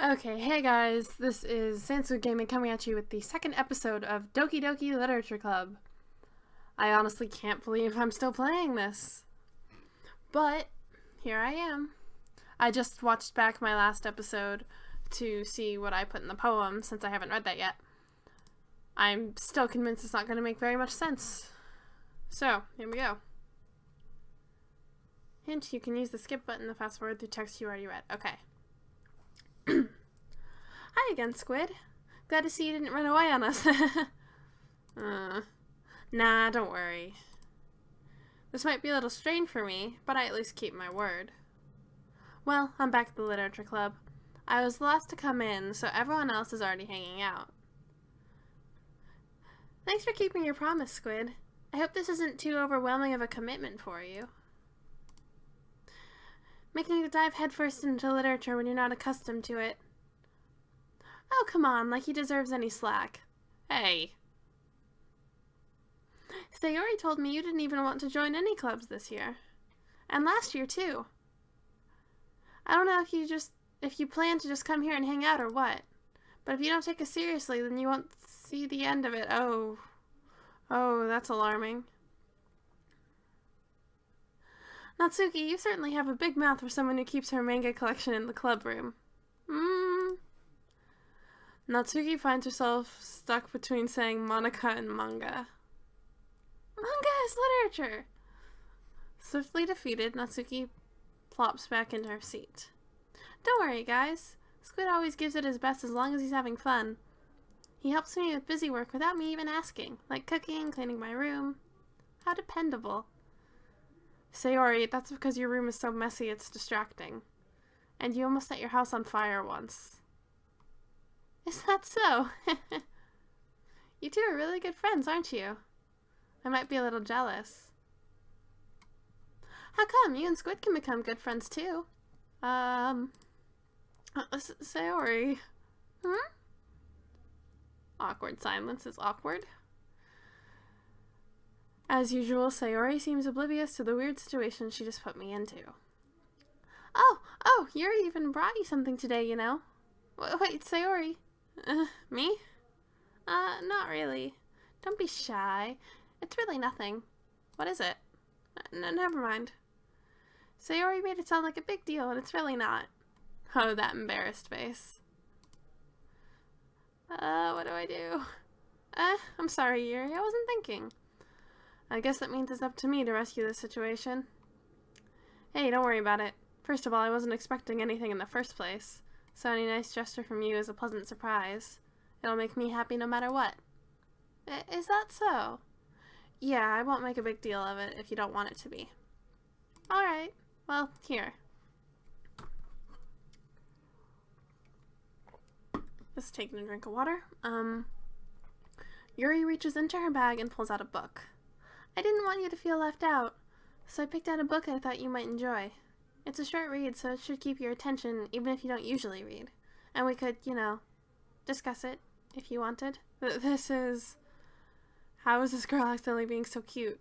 Okay, hey guys, this is Sansu Gaming coming at you with the second episode of Doki Doki Literature Club. I honestly can't believe I'm still playing this. But, here I am. I just watched back my last episode to see what I put in the poem since I haven't read that yet. I'm still convinced it's not going to make very much sense. So, here we go. Hint, you can use the skip button to fast forward through text you already read. Okay. Hi again, Squid. Glad to see you didn't run away on us. Nah, don't worry. This might be a little strange for me, but I at least keep my word. Well, I'm back at the Literature Club. I was the last to come in, so everyone else is already hanging out. Thanks for keeping your promise, Squid. I hope this isn't too overwhelming of a commitment for you. Making you dive headfirst into literature when you're not accustomed to it. Oh, come on, like he deserves any slack. Hey. Sayori told me you didn't even want to join any clubs this year. And last year, too. I don't know if you plan to just come here and hang out or what. But if you don't take us seriously, then you won't see the end of it. Oh, that's alarming. Natsuki, you certainly have a big mouth for someone who keeps her manga collection in the club room. Natsuki finds herself stuck between saying Monica and manga. Manga is literature! Swiftly defeated, Natsuki plops back into her seat. Don't worry, guys. Squid always gives it his best as long as he's having fun. He helps me with busy work without me even asking, like cooking, cleaning my room. How dependable. Sayori, that's because your room is so messy it's distracting. And you almost set your house on fire once. Is that so? You two are really good friends, aren't you? I might be a little jealous. How come? You and Squid can become good friends too. Sayori. Awkward silence is awkward. As usual, Sayori seems oblivious to the weird situation she just put me into. Oh, Yuri even brought you something today, you know. Wait, Sayori. Me? Not really. Don't be shy. It's really nothing. What is it? Never mind. Sayori made it sound like a big deal, and it's really not. Oh, that embarrassed face. What do I do? I'm sorry, Yuri. I wasn't thinking. I guess that means it's up to me to rescue this situation. Hey, don't worry about it. First of all, I wasn't expecting anything in the first place, so any nice gesture from you is a pleasant surprise. It'll make me happy no matter what. Is that so? Yeah, I won't make a big deal of it if you don't want it to be. Alright, well, here. Just taking a drink of water. Yuri reaches into her bag and pulls out a book. I didn't want you to feel left out, so I picked out a book I thought you might enjoy. It's a short read, so it should keep your attention even if you don't usually read. And we could, discuss it if you wanted. How is this girl accidentally being so cute?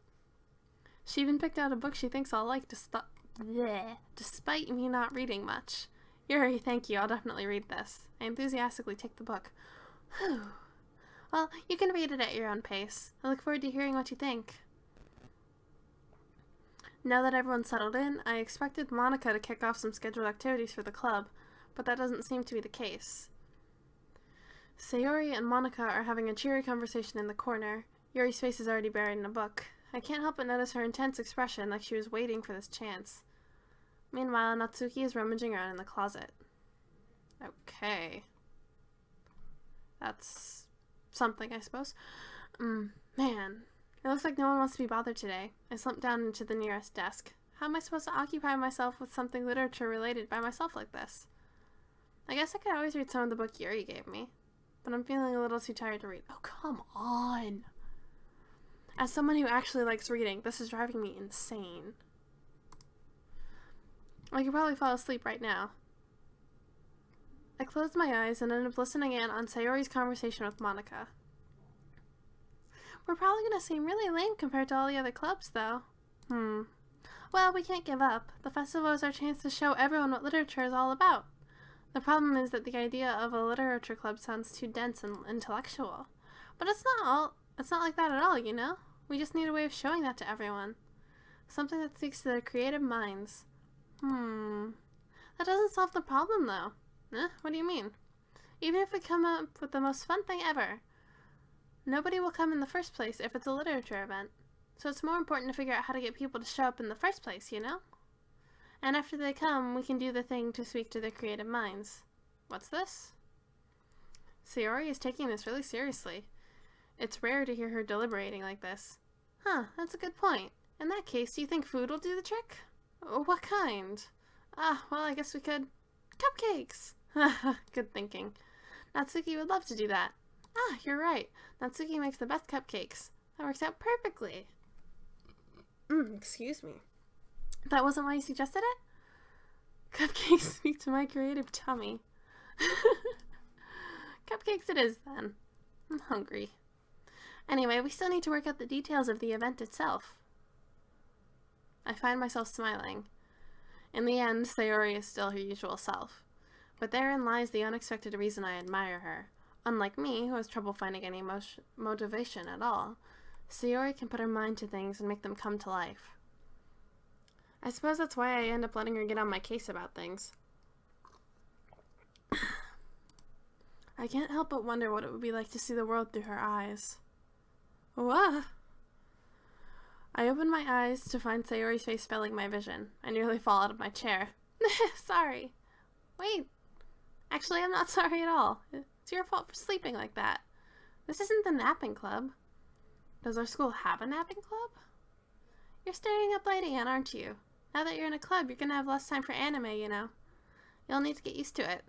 She even picked out a book she thinks I'll like despite me not reading much. Yuri, thank you, I'll definitely read this. I enthusiastically take the book. Whew. Well, you can read it at your own pace. I look forward to hearing what you think. Now that everyone's settled in, I expected Monica to kick off some scheduled activities for the club, but that doesn't seem to be the case. Sayori and Monica are having a cheery conversation in the corner. Yuri's face is already buried in a book. I can't help but notice her intense expression, like she was waiting for this chance. Meanwhile, Natsuki is rummaging around in the closet. Okay. That's something, I suppose. Man. It looks like no one wants to be bothered today. I slumped down into the nearest desk. How am I supposed to occupy myself with something literature-related by myself like this? I guess I could always read some of the book Yuri gave me, but I'm feeling a little too tired to read. Oh, come on! As someone who actually likes reading, this is driving me insane. I could probably fall asleep right now. I closed my eyes and ended up listening in on Sayori's conversation with Monica. We're probably gonna seem really lame compared to all the other clubs, though. Well, we can't give up. The festival is our chance to show everyone what literature is all about. The problem is that the idea of a literature club sounds too dense and intellectual. But it's not like that at all, you know? We just need a way of showing that to everyone. Something that speaks to their creative minds. That doesn't solve the problem, though. What do you mean? Even if we come up with the most fun thing ever, nobody will come in the first place if it's a literature event. So it's more important to figure out how to get people to show up in the first place, you know? And after they come, we can do the thing to speak to their creative minds. What's this? Sayori is taking this really seriously. It's rare to hear her deliberating like this. That's a good point. In that case, do you think food will do the trick? What kind? Well, I guess we could... Cupcakes! Good thinking. Natsuki would love to do that. You're right. Natsuki makes the best cupcakes. That works out perfectly. Excuse me. That wasn't why you suggested it? Cupcakes speak to my creative tummy. Cupcakes it is, then. I'm hungry. Anyway, we still need to work out the details of the event itself. I find myself smiling. In the end, Sayori is still her usual self. But therein lies the unexpected reason I admire her. Unlike me, who has trouble finding any motivation at all, Sayori can put her mind to things and make them come to life. I suppose that's why I end up letting her get on my case about things. I can't help but wonder what it would be like to see the world through her eyes. Whoa! I open my eyes to find Sayori's face filling my vision. I nearly fall out of my chair. Sorry. Wait. Actually, I'm not sorry at all. It's your fault for sleeping like that. This isn't the napping club. Does our school have a napping club? You're staying up late again, aren't you? Now that you're in a club, you're gonna have less time for anime, you know. You'll need to get used to it.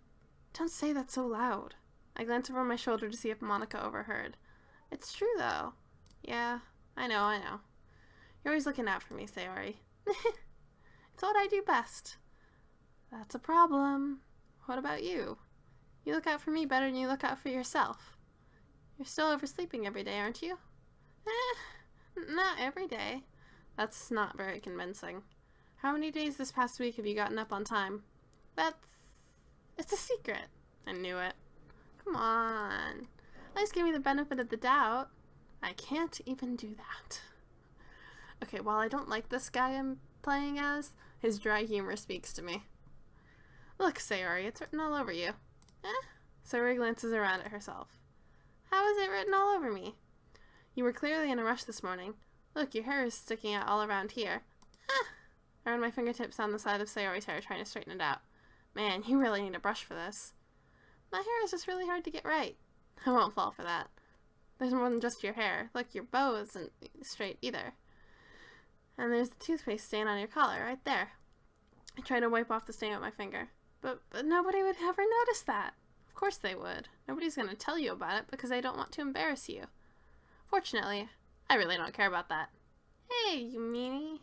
Don't say that so loud. I glance over my shoulder to see if Monica overheard. It's true, though. Yeah, I know. You're always looking out for me, Sayori. It's what I do best. That's a problem. What about you? You look out for me better than you look out for yourself. You're still oversleeping every day, aren't you? Not every day. That's not very convincing. How many days this past week have you gotten up on time? It's a secret. I knew it. Come on. At least give me the benefit of the doubt. I can't even do that. Okay, while I don't like this guy I'm playing as, his dry humor speaks to me. Look, Sayori, it's written all over you. Sayori glances around at herself. How is it written all over me? You were clearly in a rush this morning. Look, your hair is sticking out all around here. I run my fingertips on the side of Sayori's hair, trying to straighten it out. Man, you really need a brush for this. My hair is just really hard to get right. I won't fall for that. There's more than just your hair. Look, your bow isn't straight either. And there's the toothpaste stain on your collar, right there. I try to wipe off the stain with my finger. But nobody would ever notice that. Of course they would. Nobody's going to tell you about it because they don't want to embarrass you. Fortunately, I really don't care about that. Hey, you meanie.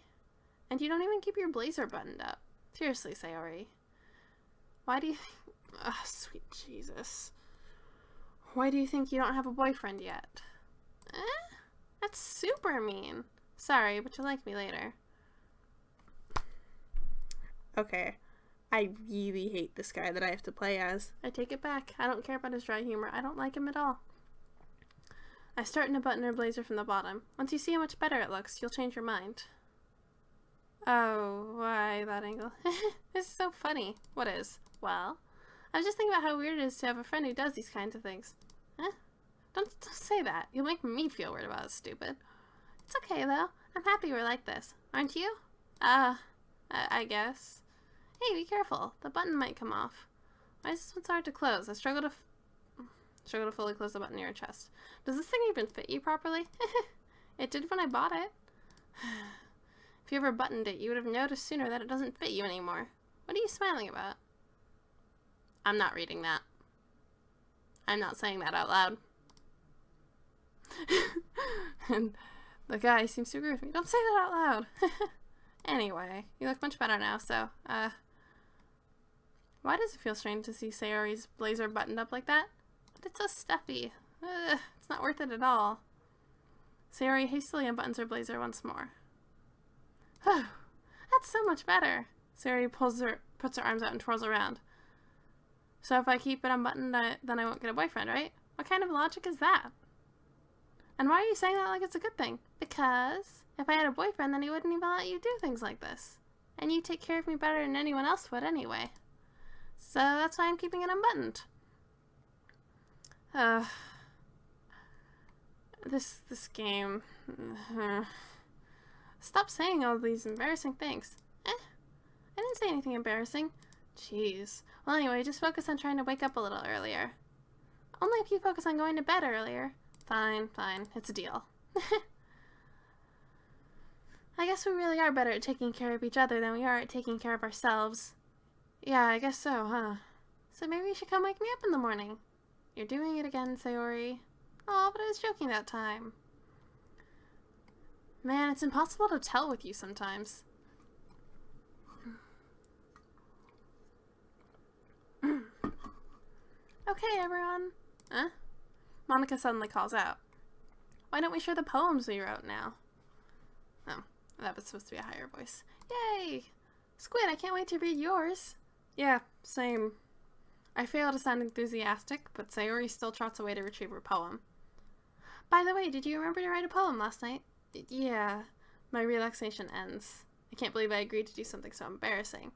And you don't even keep your blazer buttoned up. Seriously, Sayori. Why do you think... Oh, sweet Jesus. Why do you think you don't have a boyfriend yet? That's super mean. Sorry, but you'll like me later. Okay. I really hate this guy that I have to play as. I take it back. I don't care about his dry humor. I don't like him at all. I start in a button her blazer from the bottom. Once you see how much better it looks, you'll change your mind. Oh, why that angle? This is so funny. What is? Well, I was just thinking about how weird it is to have a friend who does these kinds of things. Don't say that. You'll make me feel weird about it, stupid. It's okay, though. I'm happy we're like this. Aren't you? I guess. Hey, be careful. The button might come off. Why is this one so hard to close? I struggle to fully close the button near your chest. Does this thing even fit you properly? It did when I bought it. If you ever buttoned it, you would have noticed sooner that it doesn't fit you anymore. What are you smiling about? I'm not reading that. I'm not saying that out loud. And the guy seems to agree with me. Don't say that out loud. Anyway, you look much better now, so, why does it feel strange to see Sayori's blazer buttoned up like that? But it's so stuffy. It's not worth it at all. Sayori hastily unbuttons her blazer once more. That's so much better. Sayori puts her arms out and twirls around. So if I keep it unbuttoned, then I won't get a boyfriend, right? What kind of logic is that? And why are you saying that like it's a good thing? Because if I had a boyfriend, then he wouldn't even let you do things like this. And you take care of me better than anyone else would anyway. So that's why I'm keeping it unbuttoned. This game. Stop saying all these embarrassing things. I didn't say anything embarrassing. Jeez. Well, anyway, just focus on trying to wake up a little earlier. Only if you focus on going to bed earlier. Fine, fine. It's a deal. I guess we really are better at taking care of each other than we are at taking care of ourselves. Yeah, I guess so, huh? So maybe you should come wake me up in the morning. You're doing it again, Sayori. Oh, but I was joking that time. Man, it's impossible to tell with you sometimes. Okay, everyone. Huh? Monica suddenly calls out. Why don't we share the poems we wrote now? Oh, that was supposed to be a higher voice. Yay! Squid, I can't wait to read yours. Yeah, same. I fail to sound enthusiastic, but Sayori still trots away to retrieve her poem. By the way, did you remember to write a poem last night? Yeah. My relaxation ends. I can't believe I agreed to do something so embarrassing.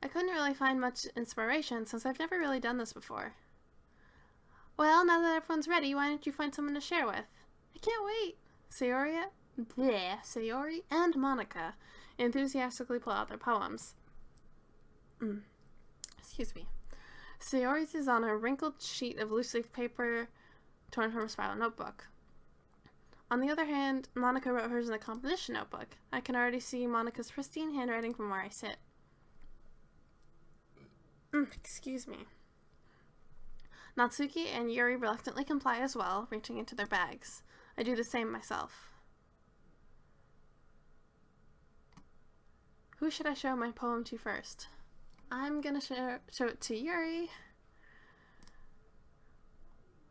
I couldn't really find much inspiration since I've never really done this before. Well, now that everyone's ready, why don't you find someone to share with? I can't wait. Sayori and Monica enthusiastically pull out their poems. Excuse me. Sayori's is on a wrinkled sheet of loose-leaf paper torn from a spiral notebook. On the other hand, Monica wrote hers in a composition notebook. I can already see Monica's pristine handwriting from where I sit. Excuse me. Natsuki and Yuri reluctantly comply as well, reaching into their bags. I do the same myself. Who should I show my poem to first? I'm gonna show it to Yuri.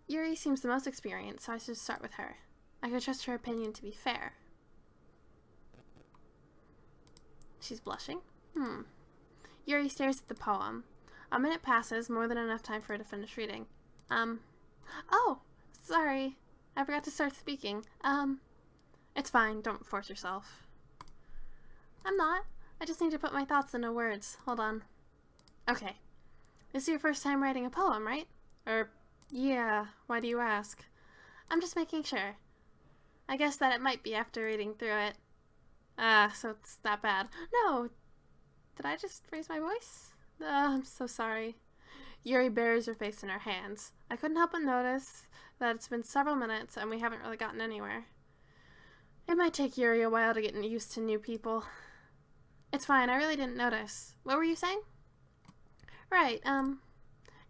Yuri seems the most experienced, so I should start with her. I could trust her opinion to be fair. She's blushing. Yuri stares at the poem. A minute passes, more than enough time for her to finish reading. Oh, sorry. I forgot to start speaking. It's fine. Don't force yourself. I'm not. I just need to put my thoughts into words. Hold on. Okay. This is your first time writing a poem, right? Yeah. Why do you ask? I'm just making sure. I guess that it might be after reading through it. So it's that bad. No! Did I just raise my voice? I'm so sorry. Yuri buries her face in her hands. I couldn't help but notice that it's been several minutes and we haven't really gotten anywhere. It might take Yuri a while to get used to new people. It's fine, I really didn't notice. What were you saying? Right,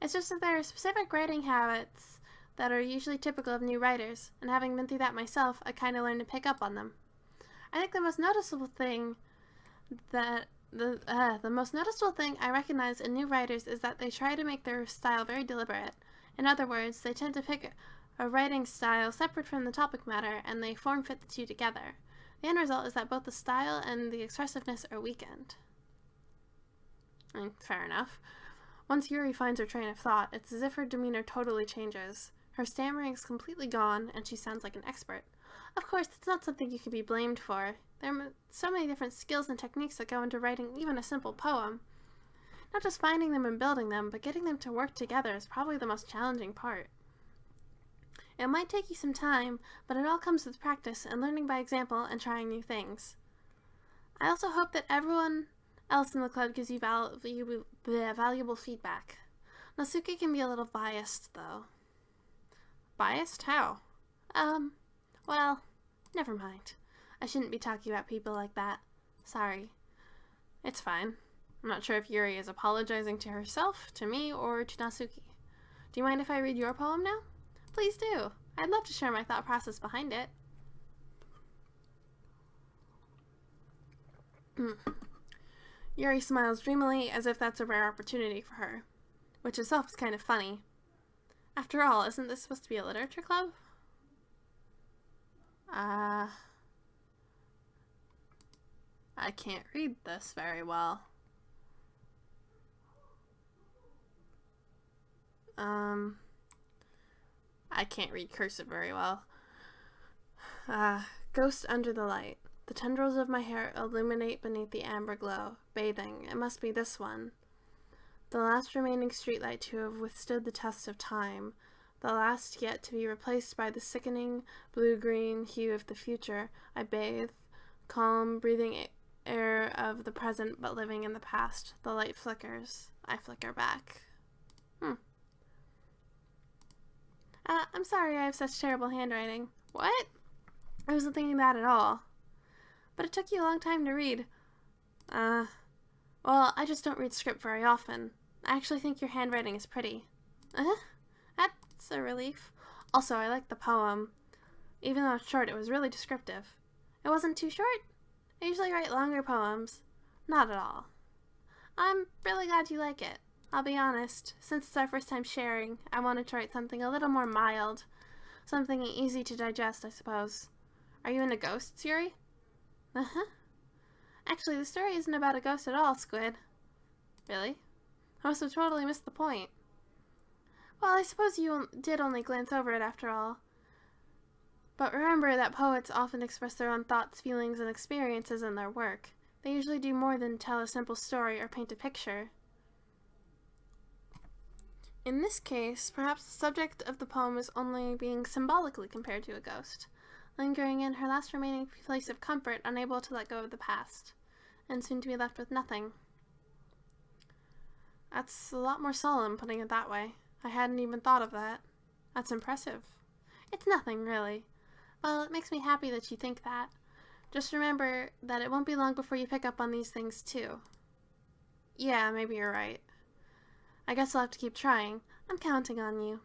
it's just that there are specific writing habits that are usually typical of new writers, and having been through that myself, I kind of learned to pick up on them. I think the most noticeable thing I recognize in new writers is that they try to make their style very deliberate. In other words, they tend to pick a writing style separate from the topic matter, and they form-fit the two together. The end result is that both the style and the expressiveness are weakened. Fair enough. Once Yuri finds her train of thought, it's as if her demeanor totally changes. Her stammering is completely gone, and she sounds like an expert. Of course, it's not something you can be blamed for. There are so many different skills and techniques that go into writing even a simple poem. Not just finding them and building them, but getting them to work together is probably the most challenging part. It might take you some time, but it all comes with practice and learning by example and trying new things. I also hope that everyone else in the club gives you valuable feedback. Natsuki can be a little biased, though. Biased? How? Well, never mind. I shouldn't be talking about people like that. Sorry. It's fine. I'm not sure if Yuri is apologizing to herself, to me, or to Natsuki. Do you mind if I read your poem now? Please do. I'd love to share my thought process behind it. Yuri smiles dreamily as if that's a rare opportunity for her, which itself is kind of funny. After all, isn't this supposed to be a literature club? I can't read this very well. I can't read cursive very well. Ghost under the light. The tendrils of my hair illuminate beneath the amber glow. Bathing. It must be this one. The last remaining streetlight to have withstood the test of time. The last yet to be replaced by the sickening blue-green hue of the future. I bathe, calm, breathing air of the present but living in the past. The light flickers. I flicker back. I'm sorry I have such terrible handwriting. What? I wasn't thinking that at all. But it took you a long time to read. Well, I just don't read script very often. I actually think your handwriting is pretty. That's a relief. Also, I like the poem. Even though it's short, it was really descriptive. It wasn't too short? I usually write longer poems. Not at all. I'm really glad you like it. I'll be honest, since it's our first time sharing, I wanted to write something a little more mild. Something easy to digest, I suppose. Are you into ghosts, Yuri? Actually, the story isn't about a ghost at all, Squid. Really? I must have totally missed the point. Well, I suppose you did only glance over it after all. But remember that poets often express their own thoughts, feelings, and experiences in their work. They usually do more than tell a simple story or paint a picture. In this case, perhaps the subject of the poem is only being symbolically compared to a ghost, lingering in her last remaining place of comfort, unable to let go of the past, and soon to be left with nothing. That's a lot more solemn, putting it that way. I hadn't even thought of that. That's impressive. It's nothing, really. Well, it makes me happy that you think that. Just remember that it won't be long before you pick up on these things, too. Yeah, maybe you're right. I guess I'll have to keep trying. I'm counting on you.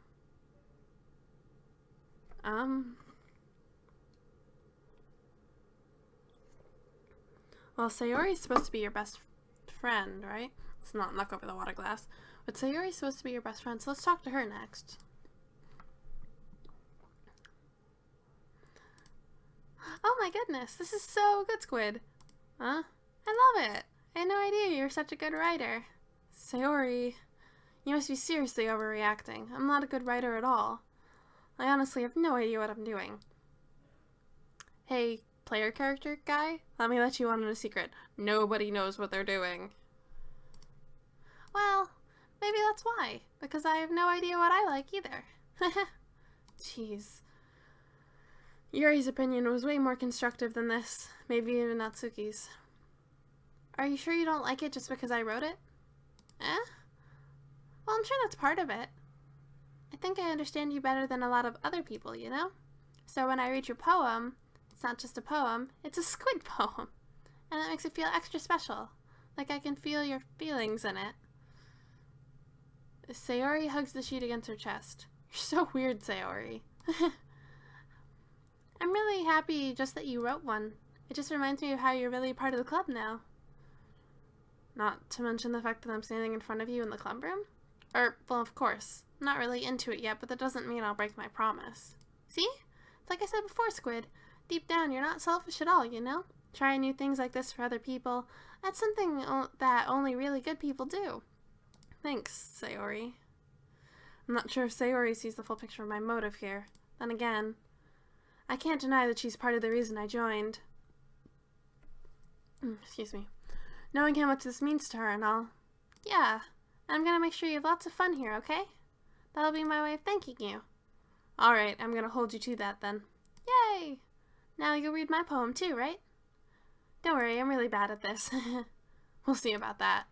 Well, Sayori's supposed to be your best friend, right? Let's not knock over the water glass. But Sayori's supposed to be your best friend, so let's talk to her next. Oh my goodness, this is so good, Squid. Huh? I love it. I had no idea you were such a good writer. Sayori, you must be seriously overreacting. I'm not a good writer at all. I honestly have no idea what I'm doing. Hey, player character guy, let me let you on in a secret. Nobody knows what they're doing. Well, maybe that's why, because I have no idea what I like either. Jeez. Yuri's opinion was way more constructive than this, maybe even Natsuki's. Are you sure you don't like it just because I wrote it? Well, I'm sure that's part of it. I think I understand you better than a lot of other people, you know? So when I read your poem, it's not just a poem, it's a squid poem. And that makes it feel extra special. Like I can feel your feelings in it. Sayori hugs the sheet against her chest. You're so weird, Sayori. I'm really happy just that you wrote one. It just reminds me of how you're really part of the club now. Not to mention the fact that I'm standing in front of you in the club room. Well, of course. I'm not really into it yet, but that doesn't mean I'll break my promise. See? It's like I said before, Squid. Deep down, you're not selfish at all, you know? Trying new things like this for other people. That's something that only really good people do. Thanks, Sayori. I'm not sure if Sayori sees the full picture of my motive here. Then again, I can't deny that she's part of the reason I joined. Excuse me. Knowing how much this means to her and all. Yeah, I'm gonna make sure you have lots of fun here, okay? That'll be my way of thanking you. Alright, I'm gonna hold you to that then. Yay! Now you'll read my poem too, right? Don't worry, I'm really bad at this. We'll see about that.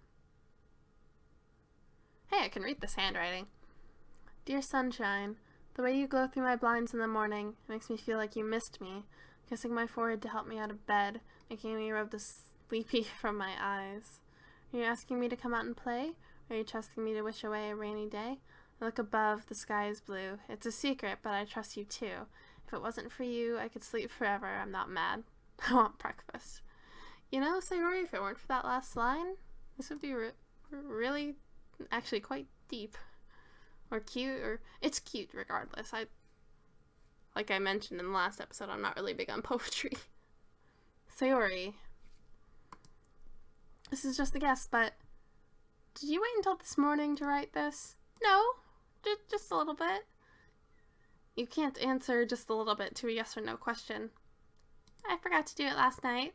Hey, I can read this handwriting. Dear sunshine, the way you glow through my blinds in the morning makes me feel like you missed me, kissing my forehead to help me out of bed, making me rub the sleepy from my eyes. Are you asking me to come out and play? Or are you trusting me to wish away a rainy day? I look above, the sky is blue. It's a secret, but I trust you too. If it wasn't for you, I could sleep forever. I'm not mad. I want breakfast. You know, Sayori, if it weren't for that last line, this would be really, actually quite deep. Or cute, or it's cute regardless. Like I mentioned in the last episode, I'm not really big on poetry. Sayori, this is just a guess, but did you wait until this morning to write this? No, Just a little bit. You can't answer just a little bit to a yes or no question. I forgot to do it last night.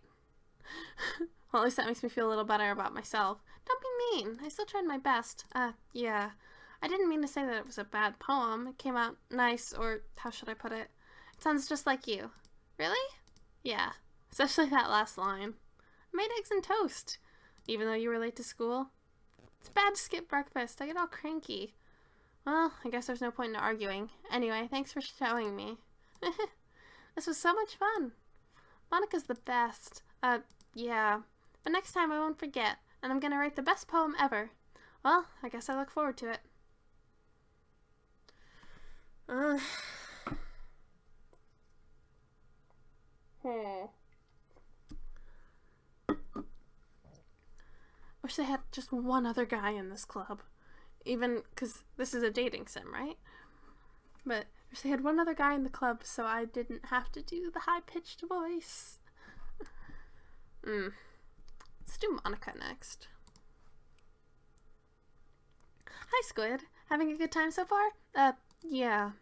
Well, at least that makes me feel a little better about myself. Don't be mean. I still tried my best. Yeah. I didn't mean to say that it was a bad poem. It came out nice, or how should I put it? It sounds just like you. Really? Yeah. Especially that last line. I made eggs and toast, even though you were late to school. It's bad to skip breakfast. I get all cranky. Well, I guess there's no point in arguing. Anyway, thanks for showing me. This was so much fun. Monica's the best. Yeah. But next time I won't forget, and I'm gonna write the best poem ever. Well, I guess I look forward to it. Wish they had just one other guy in this club. Even, because this is a dating sim, right? But wish they had one other guy in the club so I didn't have to do the high-pitched voice. Let's do Monica next. Hi, Squid. Having a good time so far? Yeah.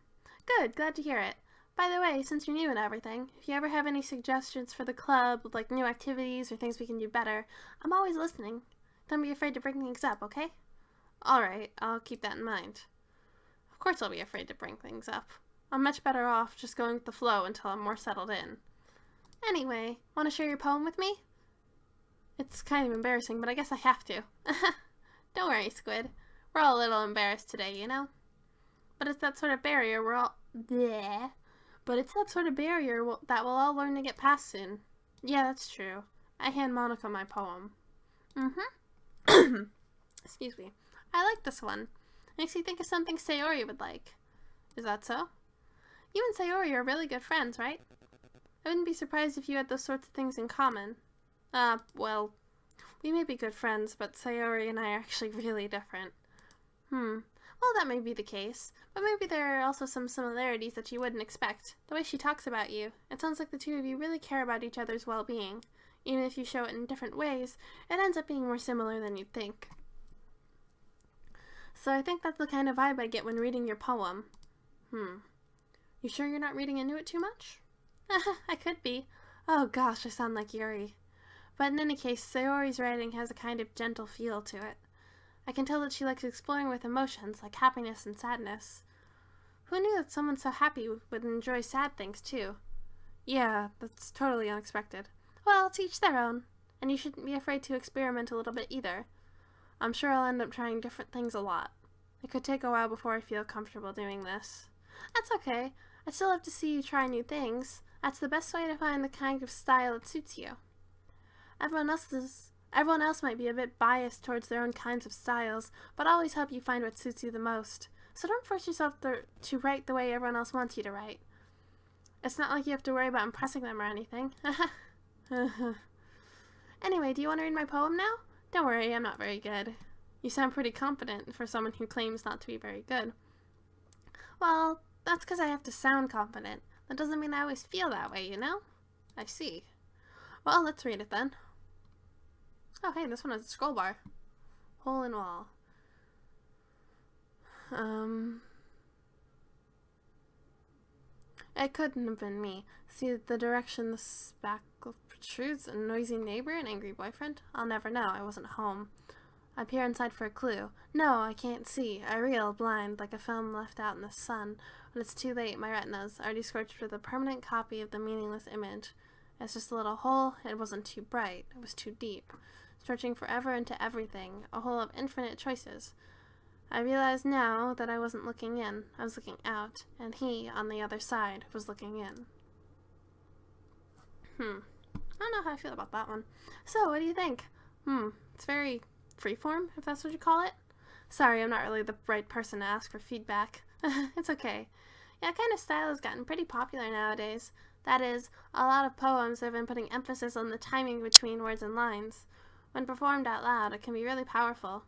Good, glad to hear it. By the way, since you're new and everything, if you ever have any suggestions for the club, like new activities or things we can do better, I'm always listening. Don't be afraid to bring things up, okay? Alright, I'll keep that in mind. Of course I'll be afraid to bring things up. I'm much better off just going with the flow until I'm more settled in. Anyway, want to share your poem with me? It's kind of embarrassing, but I guess I have to. Don't worry, Squid. We're all a little embarrassed today, you know? But it's that sort of barrier we're all... Bleh. But it's that sort of barrier that we'll all learn to get past soon. Yeah, that's true. I hand Monica my poem. Excuse me. I like this one. Makes me think of something Sayori would like. Is that so? You and Sayori are really good friends, right? I wouldn't be surprised if you had those sorts of things in common. Well, we may be good friends, but Sayori and I are actually really different. Well, that may be the case, but maybe there are also some similarities that you wouldn't expect. The way she talks about you, it sounds like the two of you really care about each other's well-being. Even if you show it in different ways, it ends up being more similar than you'd think. So I think that's the kind of vibe I get when reading your poem. You sure you're not reading into it too much? I could be. Oh gosh, I sound like Yuri. But in any case, Sayori's writing has a kind of gentle feel to it. I can tell that she likes exploring with emotions like happiness and sadness. Who knew that someone so happy would enjoy sad things too? Yeah, that's totally unexpected. Well, to each their own. And you shouldn't be afraid to experiment a little bit either. I'm sure I'll end up trying different things a lot. It could take a while before I feel comfortable doing this. That's okay. I still have to see you try new things. That's the best way to find the kind of style that suits you. Everyone else might be a bit biased towards their own kinds of styles, but I'll always help you find what suits you the most. So don't force yourself to write the way everyone else wants you to write. It's not like you have to worry about impressing them or anything. Anyway, do you want to read my poem now? Don't worry, I'm not very good. You sound pretty confident for someone who claims not to be very good. Well, that's because I have to sound confident. That doesn't mean I always feel that way, you know? I see. Well, let's read it then. Oh, hey, this one has a scroll bar. Hole in wall. It couldn't have been me. See the direction the spackle protrudes? A noisy neighbor? An angry boyfriend? I'll never know. I wasn't home. I peer inside for a clue. No, I can't see. I reel, blind, like a film left out in the sun. When it's too late, my retinas already scorched with a permanent copy of the meaningless image. It's just a little hole. It wasn't too bright. It was too deep. Stretching forever into everything. A hole of infinite choices. I realize now that I wasn't looking in. I was looking out. And he, on the other side, was looking in. I don't know how I feel about that one. So, what do you think? It's very freeform, if that's what you call it. Sorry, I'm not really the right person to ask for feedback. It's okay. Yeah, that kind of style has gotten pretty popular nowadays. That is, a lot of poems have been putting emphasis on the timing between words and lines. When performed out loud, it can be really powerful.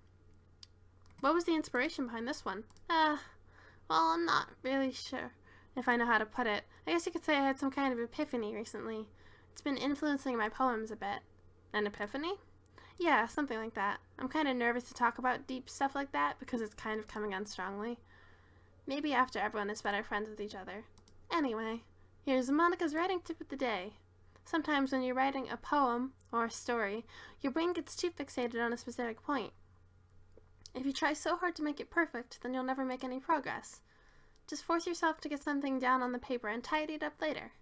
What was the inspiration behind this one? Well, I'm not really sure if I know how to put it. I guess you could say I had some kind of epiphany recently. It's been influencing my poems a bit. An epiphany? Yeah, something like that. I'm kind of nervous to talk about deep stuff like that because it's kind of coming on strongly. Maybe after everyone is better friends with each other. Anyway, here's Monica's writing tip of the day. Sometimes when you're writing a poem or a story, your brain gets too fixated on a specific point. If you try so hard to make it perfect, then you'll never make any progress. Just force yourself to get something down on the paper and tidy it up later.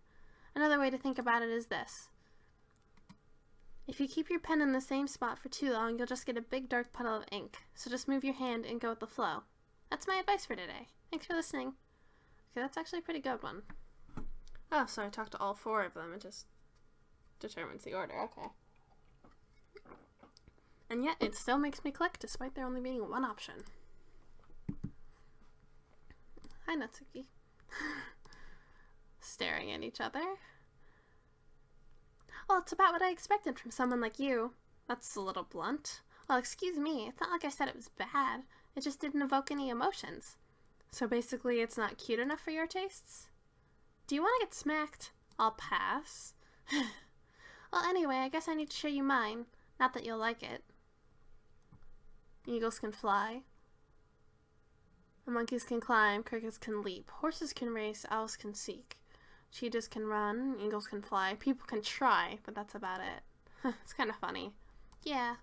Another way to think about it is this. If you keep your pen in the same spot for too long, you'll just get a big dark puddle of ink. So just move your hand and go with the flow. That's my advice for today. Thanks for listening. Okay, that's actually a pretty good one. Oh, so I talked to all 4 of them. It just determines the order. Okay. And yet, it still makes me click, despite there only being one option. Hi, Natsuki. Staring at each other. Well, it's about what I expected from someone like you. That's a little blunt. Well, excuse me, it's not like I said it was bad. It just didn't evoke any emotions. So basically, it's not cute enough for your tastes? Do you want to get smacked? I'll pass. Well, anyway, I guess I need to show you mine. Not that you'll like it. Eagles can fly. Monkeys can climb, crickets can leap, horses can race, owls can seek. Cheetahs can run, eagles can fly, people can try, but that's about it. It's kind of funny. Yeah,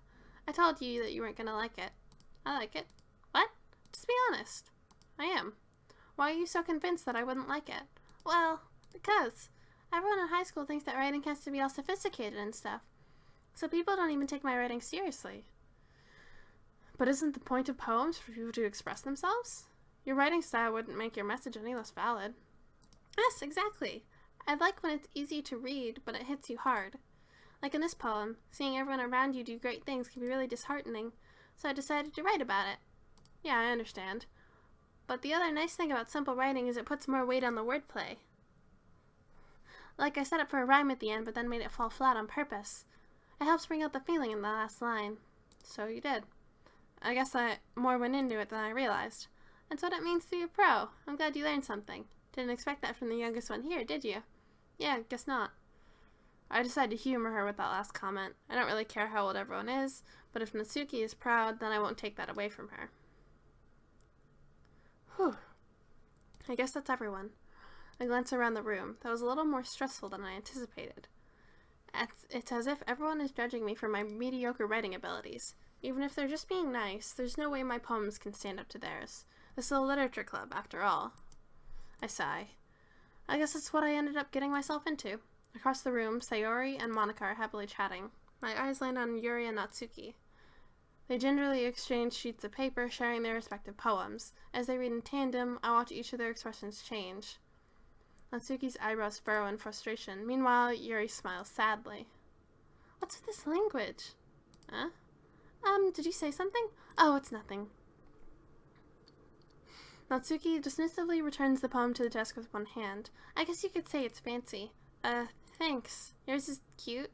I told you that you weren't gonna like it. I like it. What? Just be honest. I am. Why are you so convinced that I wouldn't like it? Well, because everyone in high school thinks that writing has to be all sophisticated and stuff. So people don't even take my writing seriously. But isn't the point of poems for people to express themselves? Your writing style wouldn't make your message any less valid. Yes, exactly. I like when it's easy to read, but it hits you hard. Like in this poem, seeing everyone around you do great things can be really disheartening, so I decided to write about it. Yeah, I understand. But the other nice thing about simple writing is it puts more weight on the wordplay. Like I set it for a rhyme at the end, but then made it fall flat on purpose. It helps bring out the feeling in the last line. So you did. I guess more went into it than I realized. That's what it means to be a pro. I'm glad you learned something. Didn't expect that from the youngest one here, did you? Yeah, guess not. I decided to humor her with that last comment. I don't really care how old everyone is, but if Natsuki is proud, then I won't take that away from her. Whew. I guess that's everyone. I glance around the room. That was a little more stressful than I anticipated. It's as if everyone is judging me for my mediocre writing abilities. Even if they're just being nice, there's no way my poems can stand up to theirs. This is a literature club, after all. I sigh. I guess that's what I ended up getting myself into. Across the room, Sayori and Monica are happily chatting. My eyes land on Yuri and Natsuki. They gingerly exchange sheets of paper, sharing their respective poems. As they read in tandem, I watch each of their expressions change. Natsuki's eyebrows furrow in frustration. Meanwhile, Yuri smiles sadly. What's with this language? Huh? Did you say something? Oh, it's nothing. Natsuki dismissively returns the poem to the desk with one hand. I guess you could say it's fancy. Thanks. Yours is cute.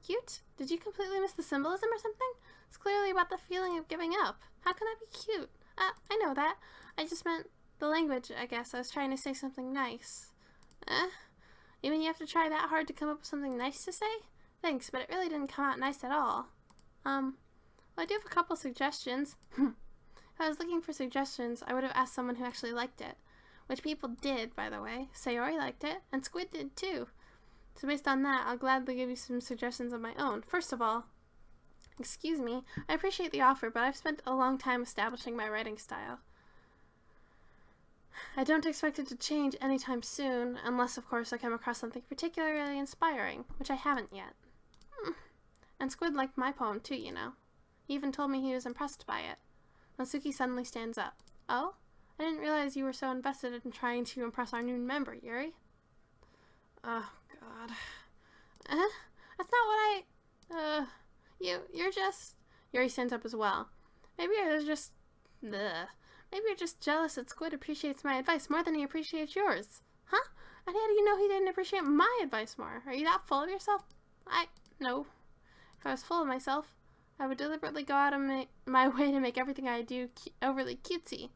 Cute? Did you completely miss the symbolism or something? It's clearly about the feeling of giving up. How can that be cute? I know that. I just meant the language, I guess. I was trying to say something nice. You mean you have to try that hard to come up with something nice to say? Thanks, but it really didn't come out nice at all. Well, I do have a couple suggestions. If I was looking for suggestions, I would have asked someone who actually liked it. Which people did, by the way. Sayori liked it, and Squid did too. So based on that, I'll gladly give you some suggestions of my own. First of all, excuse me, I appreciate the offer, but I've spent a long time establishing my writing style. I don't expect it to change anytime soon, unless, of course, I come across something particularly inspiring, which I haven't yet. And Squid liked my poem too, you know. He even told me he was impressed by it. Natsuki suddenly stands up. Oh? I didn't realize you were so invested in trying to impress our new member, Yuri. Oh, God. That's not what you're just... Yuri stands up as well. Maybe you're just jealous that Squid appreciates my advice more than he appreciates yours. Huh? And how do you know he didn't appreciate my advice more? Are you that full of yourself? No. If I was full of myself, I would deliberately go out of my way to make everything I do overly cutesy.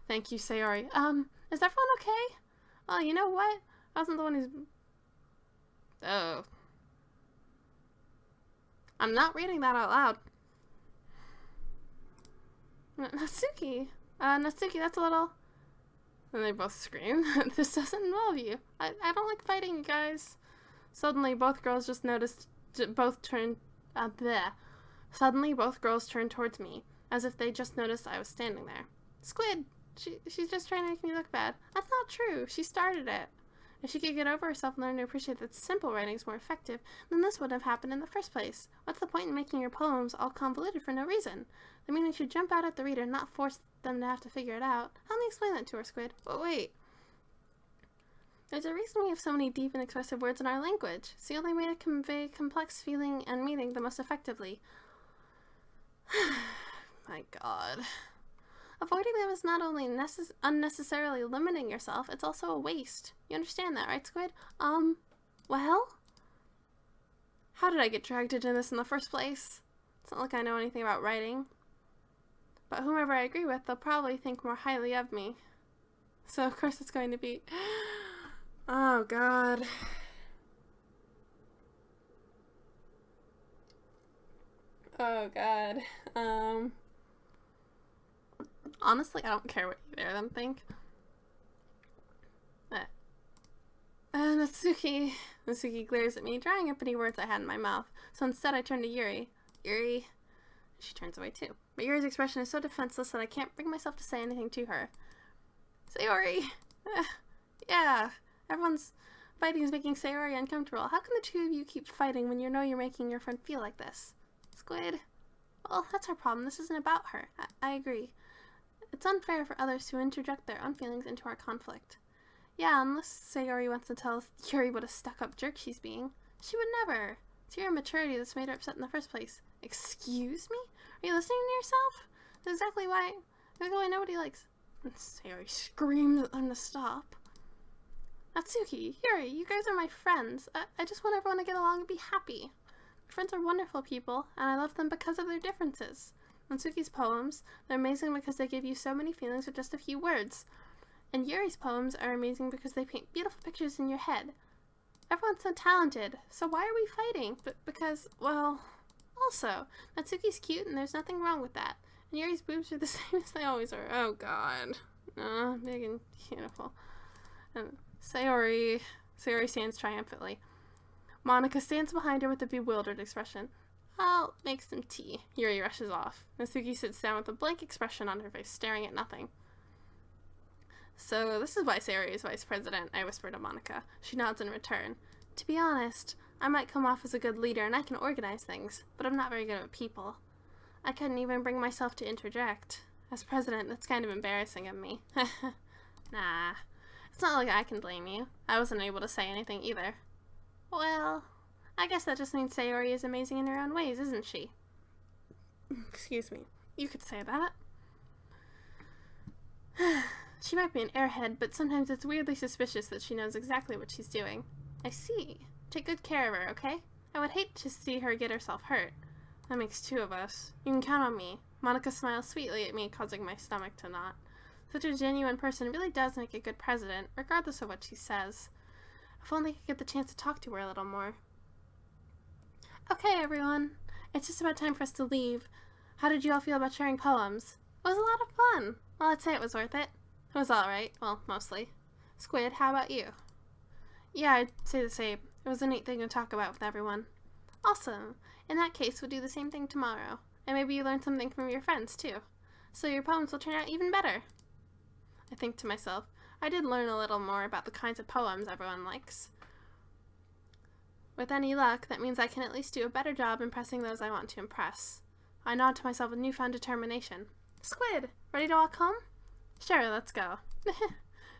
Thank you, Sayori. Is everyone okay? Well, you know what? I wasn't the one who's... Oh. I'm not reading that out loud. Natsuki, Natsuki, that's a little... And they both scream. This doesn't involve you. I don't like fighting, you guys. Suddenly, both girls just noticed... Suddenly, both girls turned towards me, as if they just noticed I was standing there. Squid! She's just trying to make me look bad. That's not true. She started it. If she could get over herself and learn to appreciate that simple writing is more effective, then this wouldn't have happened in the first place. What's the point in making your poems all convoluted for no reason? The meaning should jump out at the reader, not force them to have to figure it out. Help me explain that to her, Squid. But wait. There's a reason we have so many deep and expressive words in our language. It's the only way to convey complex feeling and meaning the most effectively. My God. Avoiding them is not only unnecessarily limiting yourself, it's also a waste. You understand that, right, Squid? Well? How did I get dragged into this in the first place? It's not like I know anything about writing. But whomever I agree with, they'll probably think more highly of me. So, of course, it's going to be... Oh, God. Oh, God. Honestly, I don't care what either of them think. Natsuki glares at me, drying up any words I had in my mouth. So instead, I turn to Yuri. Yuri. She turns away too. But Yuri's expression is so defenseless that I can't bring myself to say anything to her. Sayori! Yeah, everyone's fighting is making Sayori uncomfortable. How can the two of you keep fighting when you know you're making your friend feel like this? Squid. Well, that's our problem. This isn't about her. I agree. It's unfair for others to interject their own feelings into our conflict. Yeah, unless Sayori wants to tell Yuri what a stuck-up jerk she's being. She would never. It's your immaturity that's made her upset in the first place. Excuse me? Are you listening to yourself? That's exactly why nobody likes... Sayori screams at them to stop. Natsuki, Yuri, you guys are my friends. I just want everyone to get along and be happy. Friends are wonderful people, and I love them because of their differences. Natsuki's poems, they're amazing because they give you so many feelings with just a few words. And Yuri's poems are amazing because they paint beautiful pictures in your head. Everyone's so talented, so why are we fighting? Because, well, also, Natsuki's cute and there's nothing wrong with that. And Yuri's boobs are the same as they always are. Oh, God. Big and beautiful. And Sayori stands triumphantly. Monika stands behind her with a bewildered expression. I'll make some tea. Yuri rushes off. Natsuki sits down with a blank expression on her face, staring at nothing. So, this is why Sayori is vice president, I whisper to Monika. She nods in return. To be honest, I might come off as a good leader and I can organize things, but I'm not very good at people. I couldn't even bring myself to interject. As president, that's kind of embarrassing of me. Nah. It's not like I can blame you. I wasn't able to say anything either. Well, I guess that just means Sayori is amazing in her own ways, isn't she? Excuse me. You could say that. She might be an airhead, but sometimes it's weirdly suspicious that she knows exactly what she's doing. I see. Take good care of her, okay? I would hate to see her get herself hurt. That makes two of us. You can count on me. Monika smiles sweetly at me, causing my stomach to knot. Such a genuine person really does make a good president, regardless of what she says. If only I could get the chance to talk to her a little more. Okay, everyone. It's just about time for us to leave. How did you all feel about sharing poems? It was a lot of fun. Well, I'd say it was worth it. It was alright. Well, mostly. Squid, how about you? Yeah, I'd say the same. It was a neat thing to talk about with everyone. Awesome. In that case, we'll do the same thing tomorrow. And maybe you learn something from your friends, too. So your poems will turn out even better. I think to myself, I did learn a little more about the kinds of poems everyone likes. With any luck, that means I can at least do a better job impressing those I want to impress. I nod to myself with newfound determination. Squid, ready to walk home? Sure, let's go.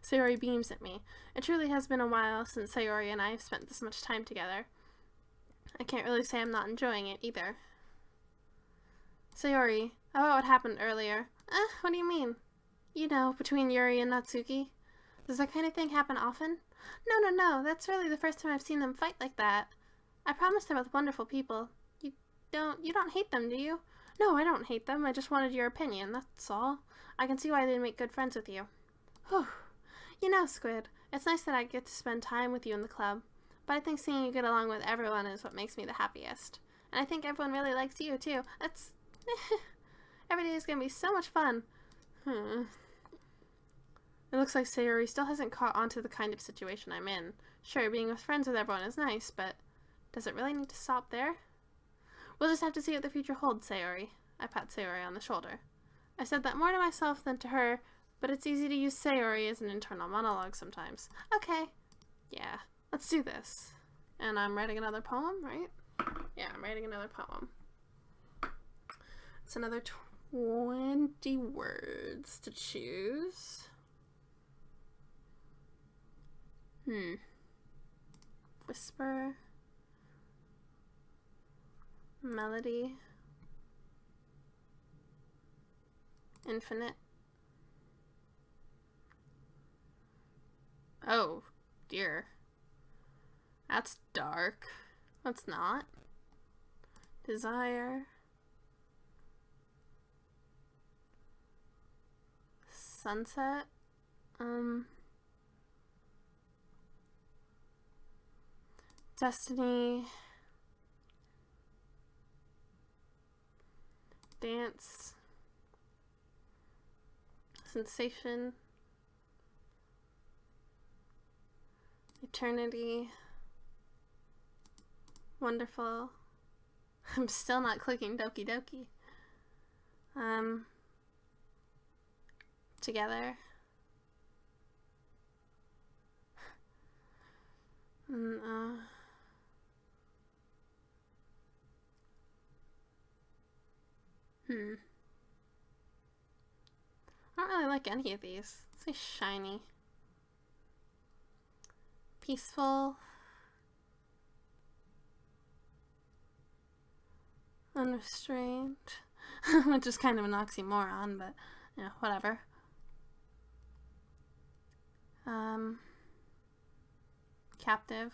Sayori beams at me. It truly has been a while since Sayori and I have spent this much time together. I can't really say I'm not enjoying it, either. Sayori, about what happened earlier. What do you mean? You know, between Yuri and Natsuki. Does that kind of thing happen often? No, that's really the first time I've seen them fight like that. I promise they're both wonderful people. You don't hate them, do you? No, I don't hate them. I just wanted your opinion, that's all. I can see why they'd make good friends with you. Whew. You know, Squid, it's nice that I get to spend time with you in the club, but I think seeing you get along with everyone is what makes me the happiest. And I think everyone really likes you, too. Every day is gonna be so much fun. It looks like Sayori still hasn't caught on to the kind of situation I'm in. Sure, being with friends with everyone is nice, but does it really need to stop there? We'll just have to see what the future holds, Sayori. I pat Sayori on the shoulder. I said that more to myself than to her, but it's easy to use Sayori as an internal monologue sometimes. Okay. Yeah, let's do this. And I'm writing another poem, right? Yeah, I'm writing another poem. It's another 20 words to choose. Whisper. Melody. Infinite. Oh, dear. That's dark. That's not. Desire. Sunset. Destiny. Dance. Sensation. Eternity. Wonderful. I'm still not clicking Doki Doki. Together. I don't really like any of these. Say shiny. Peaceful. Unrestrained. Which is kind of an oxymoron, but, you know, whatever. Captive.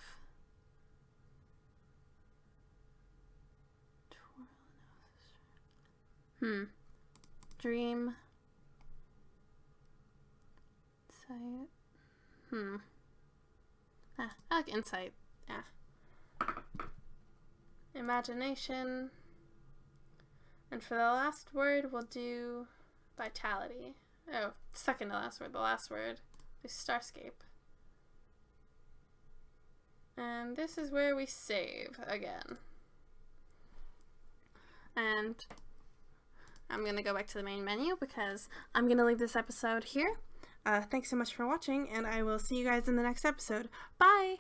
Dream. Insight. I like insight. Yeah. Imagination. And for the last word, we'll do vitality. Oh, second to last word. The last word is Starscape. And this is where we save again. And I'm going to go back to the main menu because I'm going to leave this episode here. Thanks so much for watching, and I will see you guys in the next episode. Bye!